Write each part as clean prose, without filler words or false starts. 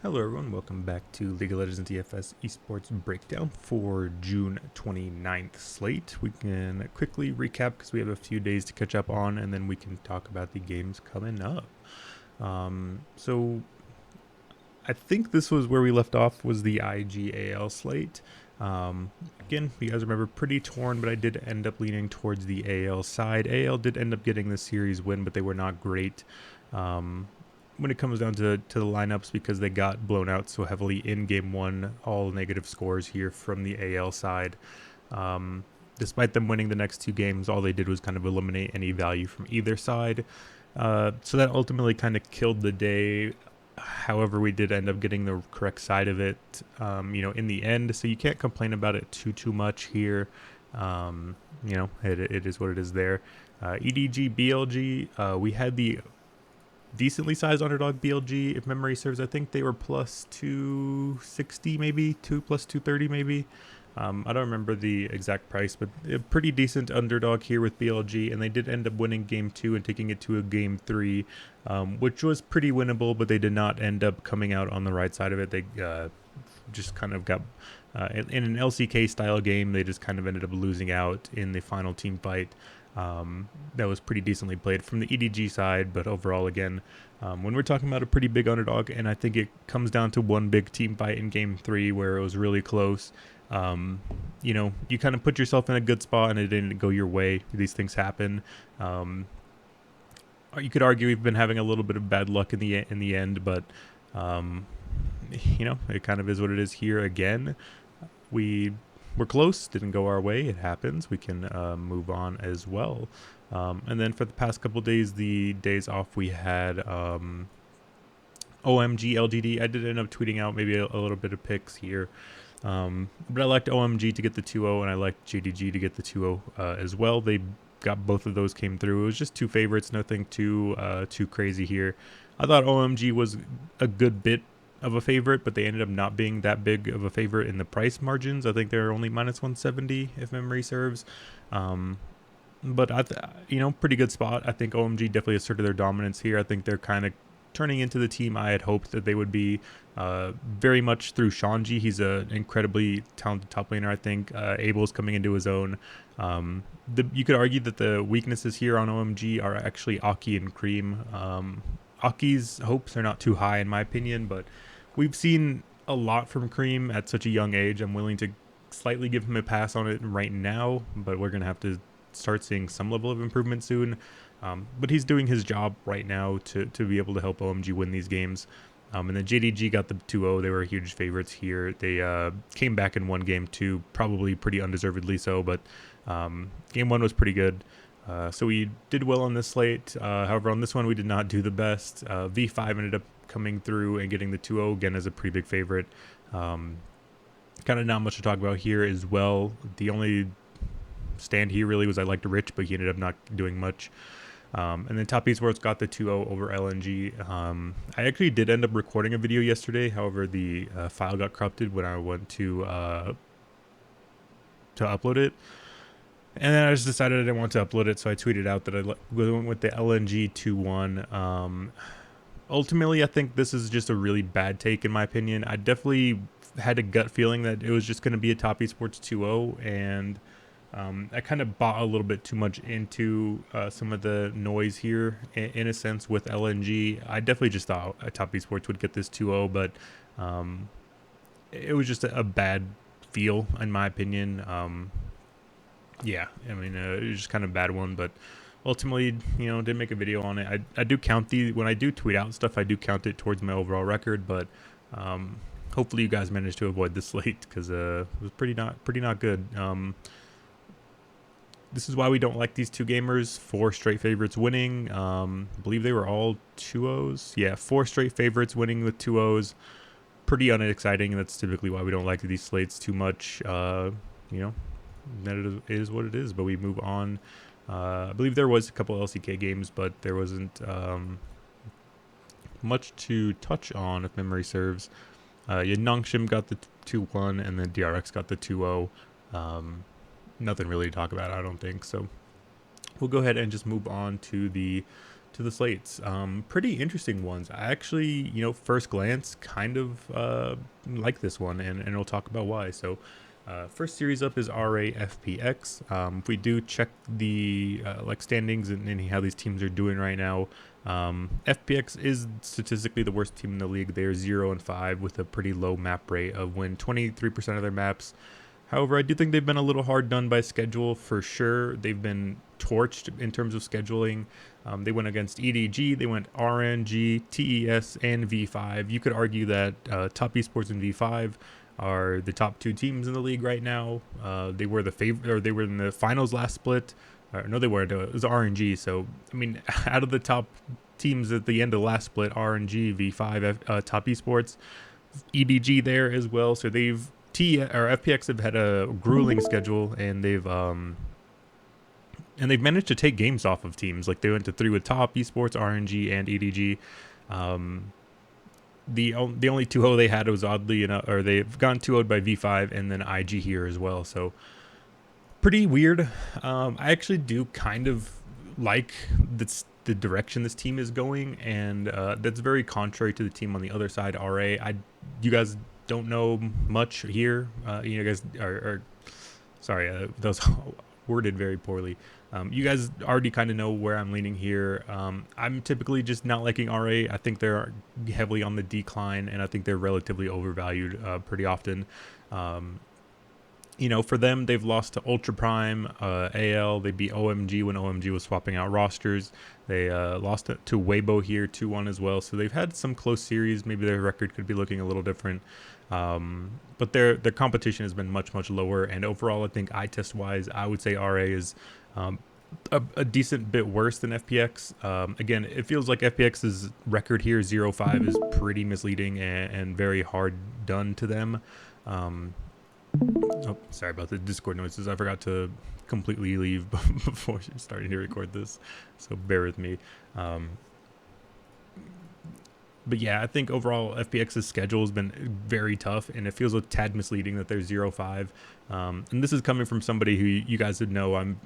Hello everyone, welcome back to League of Legends DFS Esports Breakdown for June 29th slate. We can quickly recap because we have a few days to catch up on, and then we can talk about the games coming up. So I think this was where we left off, was the IGAL slate. Again, you guys remember, pretty torn, but I did end up leaning towards the AL side. AL did end up getting the series win, but they were not great when it comes down to the lineups because they got blown out so heavily in game one. All negative scores here from the AL side. Despite them winning the next two games, all they did was kind of eliminate any value from either side. So that ultimately kind of killed the day. However, we did end up getting the correct side of it, in the end. So you can't complain about it too much here. It is what it is there. EDG, BLG, we had the decently sized underdog BLG, if memory serves. I think they were plus 260 maybe, 2 plus 230 maybe. I don't remember the exact price, but a pretty decent underdog here with BLG, and they did end up winning game 2 and taking it to a game 3, which was pretty winnable, but they did not end up coming out on the right side of it. They just kind of got, in an LCK style game, they just kind of ended up losing out in the final team fight. That was pretty decently played from the EDG side, but overall, again, when we're talking about a pretty big underdog, and I think it comes down to one big team fight in game 3 where it was really close. You kind of put yourself in a good spot and it didn't go your way. These things happen. You could argue we've been having a little bit of bad luck in the end, but it kind of is what it is here. Again, we're close, didn't go our way. It happens. We can move on as well. And then for the past couple days, the days off we had OMG, LGD. I did end up tweeting out maybe a little bit of picks here. But I liked OMG to get the 2-0, and I liked JDG to get the 2-0 as well. They got both of those came through. It was just two favorites, nothing too crazy here. I thought OMG was a good bit of a favorite, but they ended up not being that big of a favorite in the price margins. I think they're only minus 170 if memory serves. But pretty good spot. I think OMG definitely asserted their dominance here. I think they're kind of turning into the team I had hoped that they would be, very much through Shanji. He's an incredibly talented top laner, I think. Abel's coming into his own. You could argue that the weaknesses here on OMG are actually Aki and Cream. Aki's hopes are not too high in my opinion, but we've seen a lot from Cream at such a young age. I'm willing to slightly give him a pass on it right now, but we're going to have to start seeing some level of improvement soon. But he's doing his job right now to be able to help OMG win these games. And then JDG got the 2-0. They were huge favorites here. They came back and won game 2, probably pretty undeservedly so, but game 1 was pretty good. So we did well on this slate. However, on this one, we did not do the best. V5 ended up coming through and getting the 2-0 again as a pretty big favorite. Kind of not much to talk about here as well. The only stand here really was I liked Rich, but he ended up not doing much. And then Top Esports got the 2-0 over LNG. I actually did end up recording a video yesterday. However, the file got corrupted when I went to upload it. And then I just decided I didn't want to upload it, so I tweeted out that I went with the LNG 2-1. Ultimately, I think this is just a really bad take in my opinion. I definitely had a gut feeling that it was just going to be a Top Esports 2-0, and I kind of bought a little bit too much into some of the noise here, in a sense, with LNG. I definitely just thought Top Esports would get this 2-0, but it was just a bad feel, in my opinion. It was just kind of a bad one, but ultimately, did make a video on it. I do count when I do tweet out stuff, I do count it towards my overall record, but hopefully you guys managed to avoid this late because it was pretty not good. This is why we don't like these two gamers. 4 straight favorites winning. I believe they were all 2-0s. Yeah, 4 straight favorites winning with 2-0s. Pretty unexciting. That's typically why we don't like these slates too much. That it is what it is. But we move on. I believe there was a couple LCK games, but there wasn't much to touch on, if memory serves. Nongshim got the 2-1, and then DRX got the 2-0. Nothing really to talk about, I don't think. So we'll go ahead and just move on to the to the slates. Pretty interesting ones. I actually, first glance, kind of like this one, and we'll talk about why. So, first series up is RAFPX. If we do check the standings and how these teams are doing right now, FPX is statistically the worst team in the league. They are 0-5 with a pretty low map rate of win 23% of their maps. However, I do think they've been a little hard done by schedule for sure. They've been torched in terms of scheduling. They went against EDG, they went RNG, TES, and V5. You could argue that Top Esports and V5 are the top two teams in the league right now. They were the favorite, or they were in the finals last split. No, they weren't. It was RNG. So, I mean, out of the top teams at the end of the last split, RNG, V5, Top Esports, EDG there as well. So they've FPX have had a grueling schedule, and they've managed to take games off of teams. Like they went to 3 with Top Esports, RNG, and EDG. The only 2-0 they had was oddly enough, or they've gone 2-0'd by V5 and then IG here as well. So pretty weird. I actually do kind of like the direction this team is going, and that's very contrary to the team on the other side, RA. You guys don't know much here. You guys are sorry, that was worded very poorly. You guys already kind of know where I'm leaning here. I'm typically just not liking RA. I think they're heavily on the decline, and I think they're relatively overvalued pretty often. For them, they've lost to Ultra Prime, AL. They beat OMG when OMG was swapping out rosters. They lost it to Weibo here 2-1 as well. So they've had some close series. Maybe their record could be looking a little different. But their competition has been much, much lower. And overall, I think eye test wise, I would say RA is a decent bit worse than FPX. Again, it feels like FPX's record here, 0-5, is pretty misleading and very hard done to them. Oh, sorry about the Discord noises. I forgot to completely leave before starting to record this, so bear with me. But yeah, I think overall FPX's schedule has been very tough, and it feels a tad misleading that they're 0-5. And this is coming from somebody who you guys would know I'm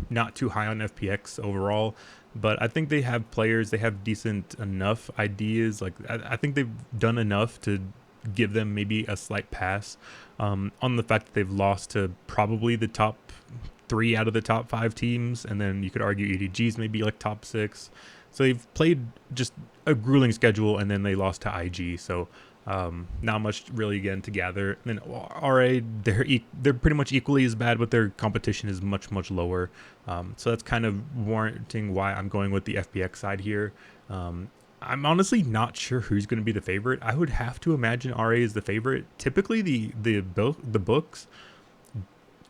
not too high on FPX overall, but I think they have players, they have decent enough ideas. Like I think they've done enough to give them maybe a slight pass on the fact that they've lost to probably the top 3 out of the top 5 teams, and then you could argue EDG's maybe like top 6. So they've played just a grueling schedule, and then they lost to IG. So not much really again to gather. And then RA, they're pretty much equally as bad, but their competition is much, much lower. So that's kind of warranting why I'm going with the FPX side here. I'm honestly not sure who's going to be the favorite. I would have to imagine RA is the favorite. Typically, the books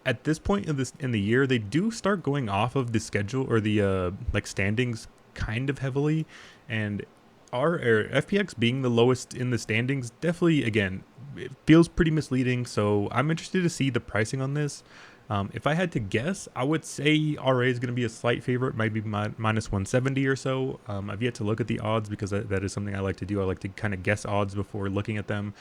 at this point in the year, they do start going off of the schedule or the standings kind of heavily, and FPX being the lowest in the standings definitely, again, it feels pretty misleading. So I'm interested to see the pricing on this. If I had to guess, I would say RA is going to be a slight favorite, maybe minus 170 or so. I've yet to look at the odds because that is something I like to do. I like to kind of guess odds before looking at them.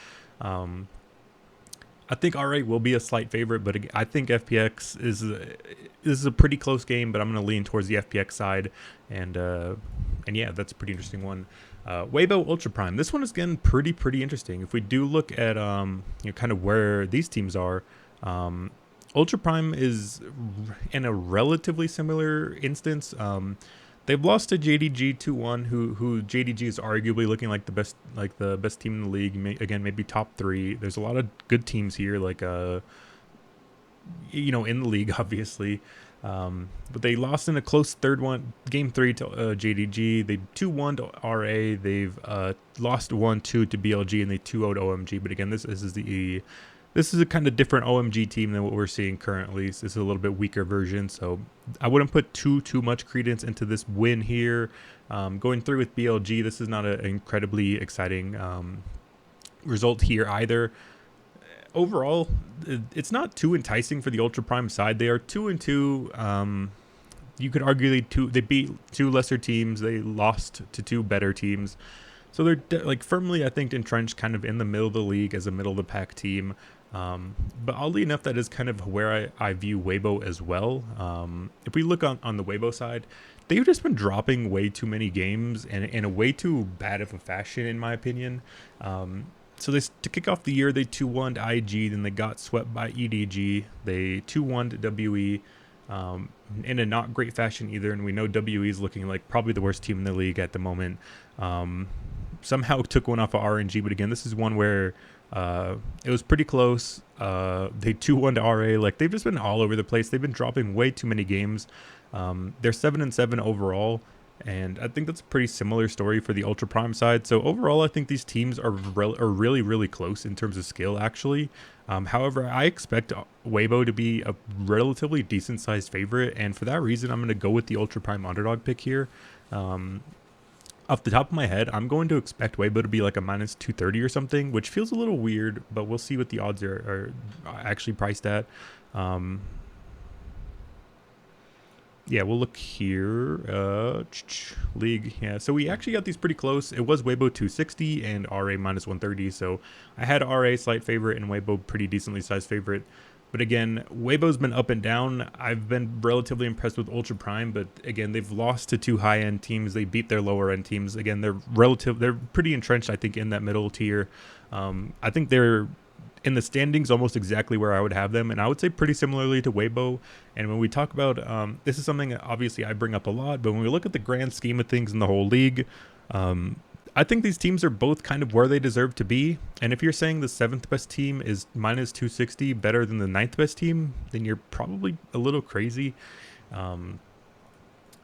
I think RA will be a slight favorite, but I think FPX is a pretty close game, but I'm going to lean towards the FPX side. And yeah, that's a pretty interesting one. Weibo Ultra Prime. This one is getting pretty interesting. If we do look at kind of where these teams are, Ultra Prime is in a relatively similar instance. They've lost to JDG 2-1, who JDG is arguably looking like the best team in the league. Again, maybe top 3. There's a lot of good teams here, in the league, obviously. But they lost in a close game 3 to JDG. They 2-1 to RA. They've lost 1-2 to BLG, and they 2-0 to OMG. But again, this is a kind of different OMG team than what we're seeing currently. This is a little bit weaker version, so I wouldn't put too much credence into this win here. Going through with BLG, this is not an incredibly exciting result here either. Overall, it's not too enticing for the Ultra Prime side. They are 2-2. You could argue they beat 2 lesser teams. They lost to 2 better teams. So they're like firmly, I think, entrenched kind of in the middle of the league as a middle of the pack team. But oddly enough, that is kind of where I view Weibo as well. If we look on the Weibo side, they've just been dropping way too many games and in a way too bad of a fashion, in my opinion. So to kick off the year, they 2-1'd IG, then they got swept by EDG. They 2-1'd WE in a not great fashion either, and we know WE is looking like probably the worst team in the league at the moment. Somehow took one off of RNG, but again, this is one where it was pretty close. They 2-1 to RA. Like, they've just been all over the place. They've been dropping way too many games. They're 7-7 overall, and I think that's a pretty similar story for the Ultra Prime side. So overall, I think these teams are really, really close in terms of skill, actually. However, I expect Weibo to be a relatively decent-sized favorite, and for that reason, I'm going to go with the Ultra Prime underdog pick here. Off the top of my head, I'm going to expect Weibo to be like a minus 230 or something, which feels a little weird, but we'll see what the odds are actually priced at. Yeah, we'll look here. League. Yeah, so we actually got these pretty close. It was Weibo 260 and RA minus 130. So I had RA slight favorite and Weibo pretty decently sized favorite. But again, Weibo's been up and down. I've been relatively impressed with Ultra Prime, but again, they've lost to two high-end teams. They beat their lower-end teams. Again, they're pretty entrenched, I think, in that middle tier. I think they're in the standings almost exactly where I would have them, and I would say pretty similarly to Weibo. And when we talk about this is something that obviously I bring up a lot, but when we look at the grand scheme of things in the whole league, I think these teams are both kind of where they deserve to be. And if you're saying the 7th best team is minus 260 better than the 9th best team, then you're probably a little crazy. Again,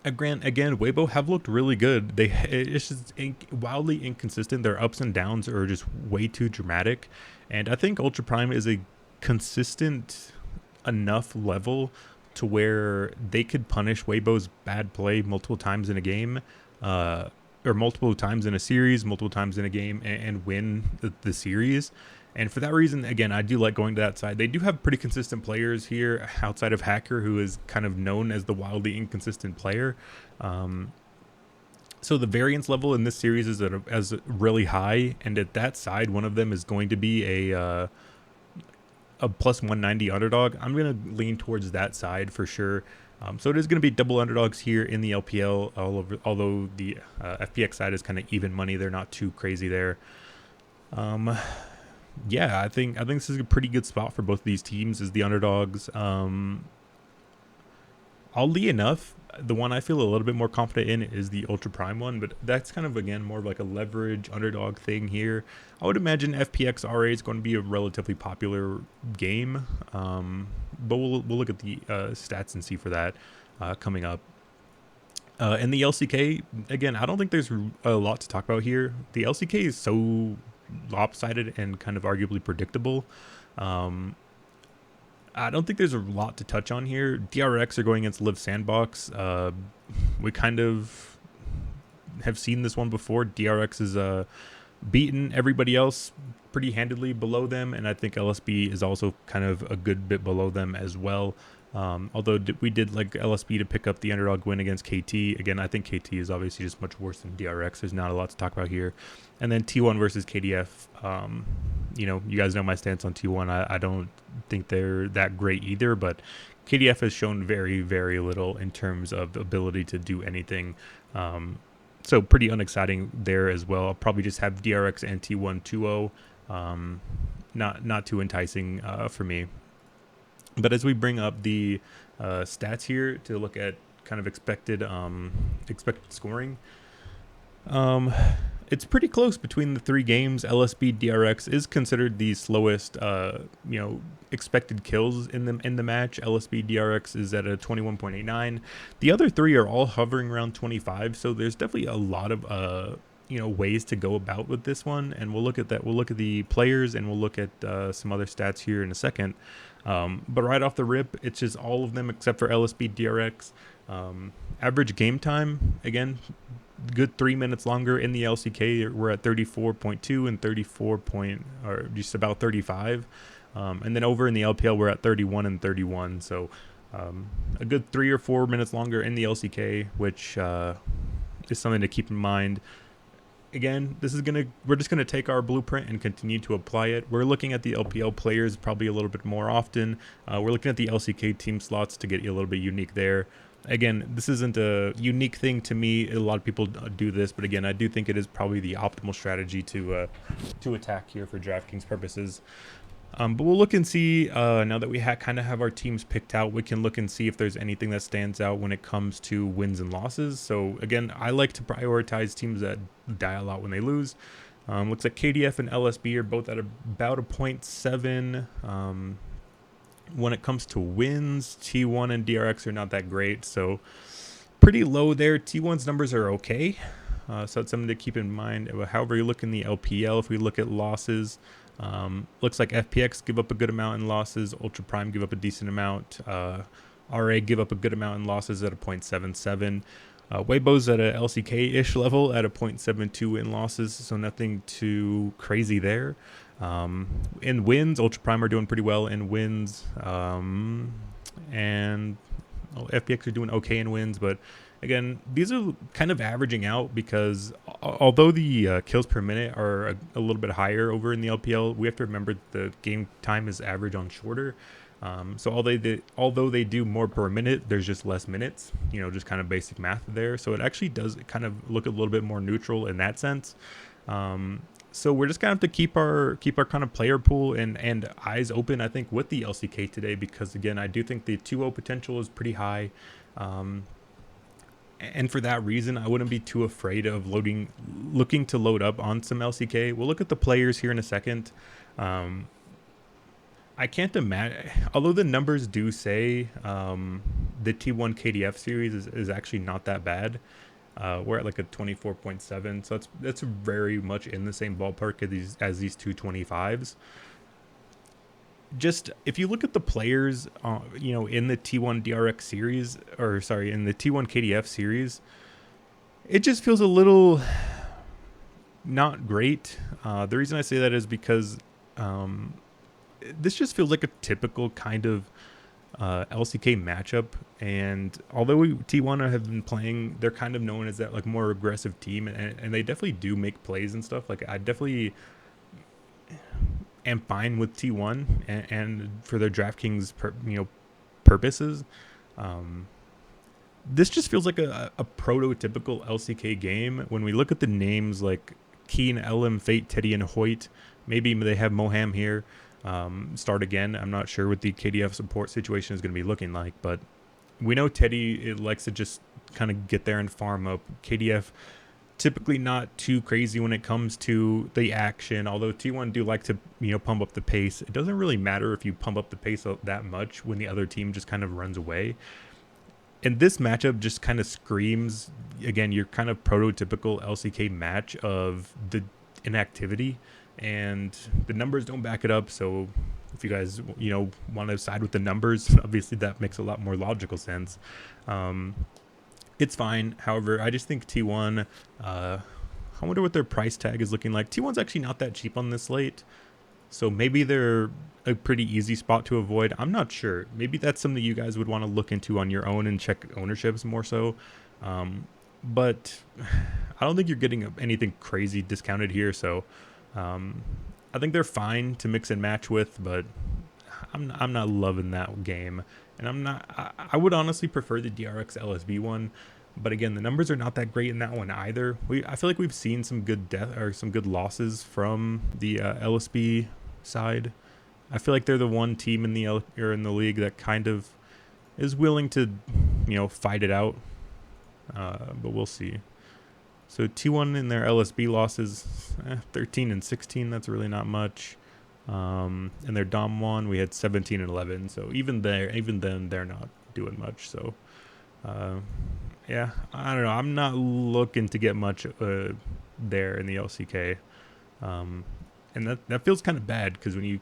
Weibo have looked really good. It's just wildly inconsistent. Their ups and downs are just way too dramatic. And I think Ultra Prime is a consistent enough level to where they could punish Weibo's bad play multiple times in a game, or multiple times in a series, multiple times in a game, and win the series. And for that reason, again, I do like going to that side. They do have pretty consistent players here outside of Hacker, who is kind of known as the wildly inconsistent player. So the variance level in this series is as really high, and at that side, one of them is going to be a plus 190 underdog. I'm going to lean towards that side for sure. So it is going to be double underdogs here in the LPL, although the FPX side is kind of even money. They're not too crazy there. Yeah, I think this is a pretty good spot for both of these teams as the underdogs. Oddly enough, the one I feel a little bit more confident in is the Ultra Prime one, but that's kind of, again, more of like a leverage underdog thing here. I would imagine FPX RA is going to be a relatively popular game, but we'll look at the stats and see for that coming up. And the LCK, again, I don't think there's a lot to talk about here. The LCK is so lopsided and kind of arguably predictable. I don't think there's a lot to touch on here. DRX are going against Live Sandbox. We kind of have seen this one before. DRX is beaten everybody else pretty handedly below them, and I think LSB is also kind of a good bit below them as well. Although we did like LSB to pick up the underdog win against KT. Again, I think KT is obviously just much worse than DRX. There's not a lot to talk about here. And then T1 versus KDF. You know, you guys know my stance on T1. I don't think they're that great either, but KDF has shown very, very little in terms of ability to do anything. So pretty unexciting there as well. I'll probably just have DRX and T1 2-0. Not too enticing for me. But as we bring up the stats here to look at kind of expected scoring, it's pretty close between the three games. LSB DRX is considered the slowest, expected kills in the match. LSB DRX is at a 21.89. The other three are all hovering around 25. So there's definitely a lot of ways to go about with this one, and we'll look at that. We'll look at the players, and we'll look at some other stats here in a second. But right off the rip, it's just all of them except for LSB DRX. Average game time, again, good 3 minutes longer. In the LCK, we're at 34.2 and just about 35. And then over in the LPL, we're at 31 and 31. So a good 3 or 4 minutes longer in the LCK, which is something to keep in mind. again, we're just gonna take our blueprint and continue to apply it. We're looking at the LPL players probably a little bit more often. We're looking at the LCK team slots to get you a little bit unique there. Again, this isn't a unique thing to me. A lot of people do this, but again, I do think it is probably the optimal strategy to attack here for DraftKings purposes. But we'll look and see, now that we kind of have our teams picked out, we can look and see if there's anything that stands out when it comes to wins and losses. So again, I like to prioritize teams that dial out when they lose. Looks like KDF and LSB are both at about a 0.7. When it comes to wins, T1 and DRX are not that great, so pretty low there. T1's numbers are okay, so that's something to keep in mind. However you look in the LPL, if we look at losses, looks like FPX give up a good amount in losses, Ultra Prime give up a decent amount, RA give up a good amount in losses at a 0.77. Weibo's at a LCK-ish level at a 0.72 in losses, so nothing too crazy there. In wins, Ultra Prime are doing pretty well in wins, and FPX are doing okay in wins, but again, these are kind of averaging out because although the kills per minute are a little bit higher over in the LPL, we have to remember the game time is average on shorter. So although they do more per minute, there's just less minutes, just kind of basic math there. So it actually does kind of look a little bit more neutral in that sense. So we're just gonna have to keep our kind of player pool and eyes open, I think, with the LCK today, because again, I do think the 2-0 potential is pretty high. And for that reason, I wouldn't be too afraid of looking to load up on some LCK. We'll look at the players here in a second. I can't imagine, although the numbers do say the T1 KDF series is actually not that bad. We're at like a 24.7, so that's very much in the same ballpark as these 225s. Just if you look at the players, in the T1 DRX series, or sorry, in the T1 KDF series, it just feels a little not great. The reason I say that is because this just feels like a typical kind of LCK matchup, and although T1 have been playing, they're kind of known as that like more aggressive team, and they definitely do make plays and stuff. Like I definitely am fine with T1 and for their DraftKings purposes. This just feels like a prototypical LCK game. When we look at the names like Keen, LM, Fate, Teddy, and Hoyt, maybe they have Moham here. Start again. I'm not sure what the KDF support situation is going to be looking like, but we know Teddy likes to just kind of get there and farm up. KDF typically not too crazy when it comes to the action, although T1 do like to pump up the pace. It doesn't really matter if you pump up the pace that much when the other team just kind of runs away. And this matchup just kind of screams, again, your kind of prototypical LCK match of the inactivity, and the numbers don't back it up. So if you guys want to side with the numbers, obviously that makes a lot more logical sense. It's fine. However, I just think T1, I wonder what their price tag is looking like. T1's actually not that cheap on this slate, so maybe they're a pretty easy spot to avoid. I'm not sure. Maybe that's something you guys would want to look into on your own and check ownerships more so. But I don't think you're getting anything crazy discounted here, so I think they're fine to mix and match with, but I'm not loving that game, and I would honestly prefer the DRX LSB one, but again, the numbers are not that great in that one either. I feel like we've seen some good some good losses from the LSB side. I feel like they're the one team in the league that kind of is willing to fight it out, but we'll see. So T1 in their LSB losses, 13 and 16. That's really not much. And their Dom one, we had 17 and 11. So even then, they're not doing much. So, yeah, I don't know. I'm not looking to get much there in the LCK. And that feels kind of bad because when you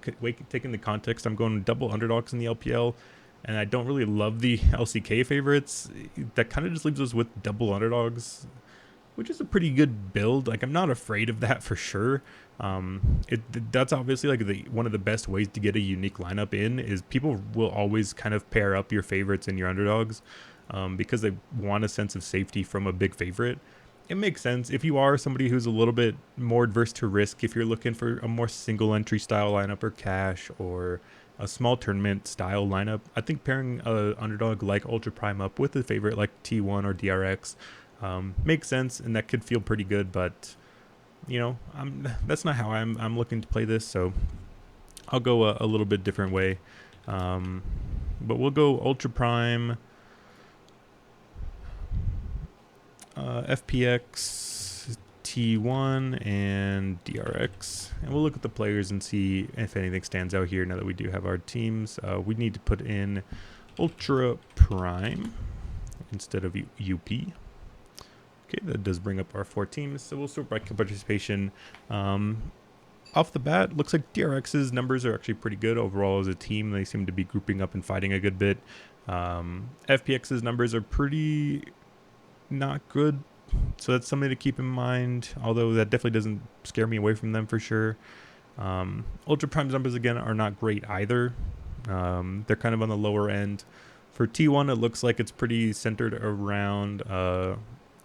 take in the context, I'm going double underdogs in the LPL, and I don't really love the LCK favorites. That kind of just leaves us with double underdogs, which is a pretty good build. Like, I'm not afraid of that for sure. That's obviously like one of the best ways to get a unique lineup in is people will always kind of pair up your favorites and your underdogs, because they want a sense of safety from a big favorite. it makes sense if you are somebody who's a little bit more adverse to risk. If you're looking for a more single entry style lineup or cash or a small tournament style lineup, I think pairing a underdog like Ultra Prime up with a favorite like T1 or DRX makes sense, and that could feel pretty good. But you know, that's not how I'm looking to play this, so I'll go a little bit different way. But we'll go Ultra Prime, FPX, T1, and DRX. And we'll look at the players and see if anything stands out here now that we do have our teams. We need to put in Ultra Prime instead of UP. Okay, that does bring up our 4 teams. So we'll sort by participation. Off the bat, looks like DRX's numbers are actually pretty good overall as a team. They seem to be grouping up and fighting a good bit. FPX's numbers are pretty not good, so that's something to keep in mind, although that definitely doesn't scare me away from them for sure. Ultra Prime's numbers again are not great either. They're kind of on the lower end. For T1, it looks like it's pretty centered around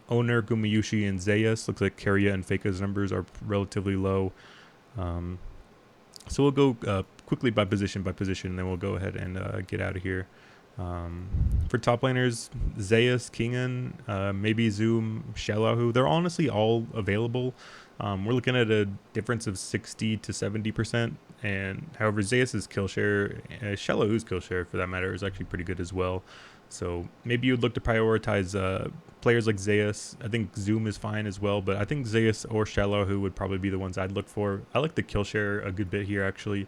Owner, Gumayushi, and Zeus. Looks like Keria and Fake's numbers are relatively low. So we'll go quickly by position, and then we'll go ahead and get out of here. For top laners, Zeus, Kingan, maybe Zoom, Shallahu, they're honestly all available. We're looking at a difference of 60 to 70%, and however Zeus's kill share, Shallahu's kill share for that matter, is actually pretty good as well. So maybe you'd look to prioritize players like Zeus. I think Zoom is fine as well, but I think Zeus or Shallahu would probably be the ones I'd look for. I like the kill share a good bit here, actually.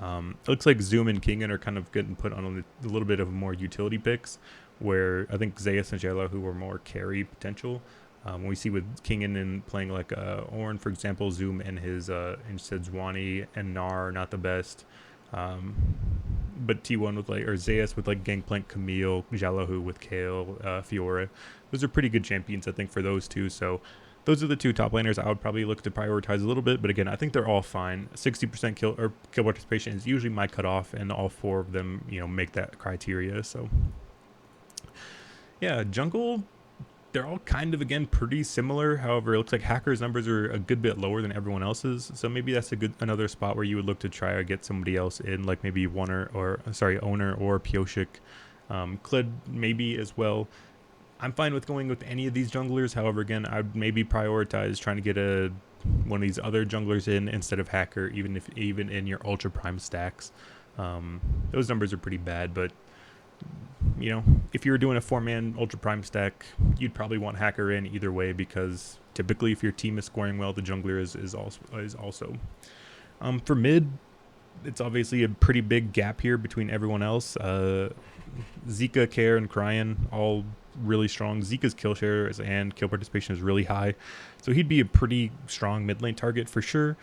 It looks like Zoom and Kingan are kind of getting put on a little bit of more utility picks, where I think Zeus and Shallahu are more carry potential. When we see with Kingan and playing like Ornn, for example, Zoom and his instead Zwani and Nar are not the best. But T1 with like, or Zeus with like Gangplank, Camille, Shallahu with Kale, Fiora. Those are pretty good champions, I think, for those two. So those are the 2 top laners I would probably look to prioritize a little bit. But again, I think they're all fine. 60% kill participation is usually my cutoff, and all 4 of them, you know, make that criteria. So yeah, jungle, they're all kind of, again, pretty similar. However, it looks like Hacker's numbers are a good bit lower than everyone else's. So maybe that's another spot where you would look to try to get somebody else in, like maybe Owner or Pioshik. Kled maybe as well. I'm fine with going with any of these junglers. However, again, I'd maybe prioritize trying to get one of these other junglers in instead of Hacker, even in your Ultra Prime stacks. Those numbers are pretty bad, but you know, if you're doing a 4-man Ultra Prime stack, you'd probably want Hacker in either way, because typically if your team is scoring well, the jungler is also. For mid, it's obviously a pretty big gap here between everyone else. Zika, Care, and Cryan all really strong. Zika's kill share and kill participation is really high, so he'd be a pretty strong mid lane target for sure.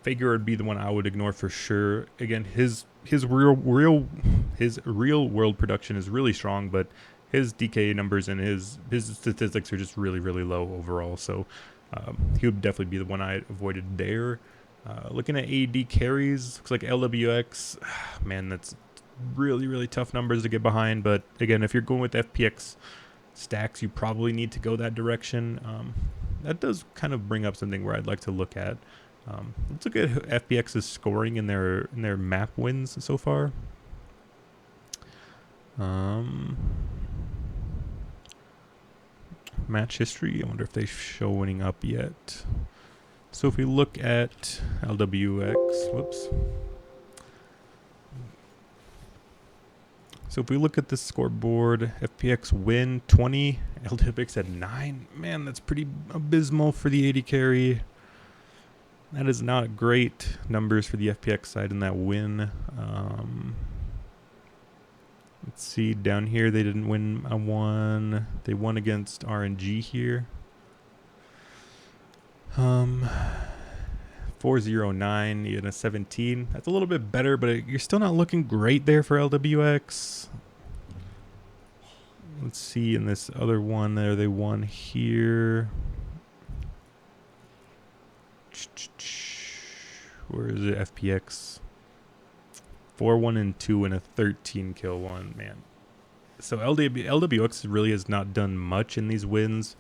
Faker would be the one I would ignore for sure. Again, his real world production is really strong, but his DK numbers and his statistics are just really low overall. So he would definitely be the one I avoided there. Looking at AD carries, looks like LWX. Man, that's really tough numbers to get behind. But again, if you're going with FPX stacks, you probably need to go that direction. That does kind of bring up something where I'd like to look at. Let's look at FPX's scoring in their map wins so far. Match history. I wonder if they show winning up yet. So if we look at LWX, whoops. So if we look at the scoreboard, FPX win 20, LWX at 9. Man, that's pretty abysmal for the AD carry. That is not great numbers for the FPX side in that win. Let's see, down here they didn't win a 1. They won against RNG here. 409 and a 17. That's a little bit better, but you're still not looking great there for LWX. Let's see, in this other one there, they won here. Where is it? FPX 4-1-2 and a 13 kill one. Man, so LWX really has not done much in these wins.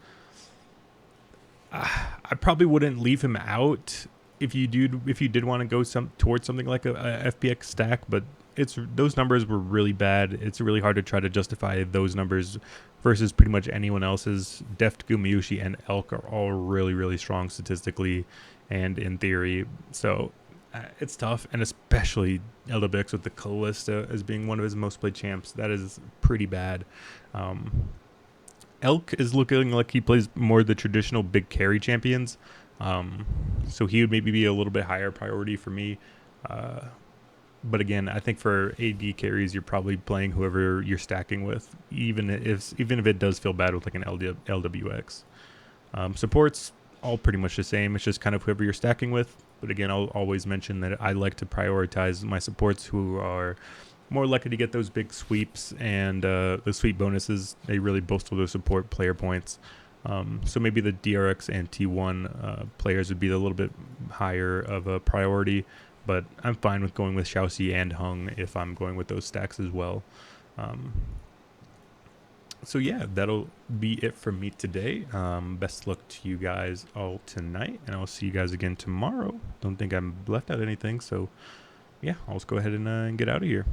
I probably wouldn't leave him out if you did want to go towards something like a FPX stack, but those numbers were really bad. It's really hard to try to justify those numbers versus pretty much anyone else's. Deft, Gumayusi, and Elk are all really, really strong statistically and in theory. So it's tough, and especially LWX with the Callista as being one of his most played champs. That is pretty bad. Elk is looking like he plays more the traditional big carry champions. So he would maybe be a little bit higher priority for me. But again, I think for AD carries, you're probably playing whoever you're stacking with, even if it does feel bad with like an LWX. Supports, all pretty much the same. It's just kind of whoever you're stacking with. But again, I'll always mention that I like to prioritize my supports who are more likely to get those big sweeps and the sweep bonuses. They really bolster those support player points. So maybe the DRX and T1 players would be a little bit higher of a priority, but I'm fine with going with Xiaoxi and Hung if I'm going with those stacks as well. So yeah, that'll be it from me today. Best luck to you guys all tonight, and I'll see you guys again tomorrow. Don't think I'm left out anything, so yeah, I'll just go ahead and get out of here.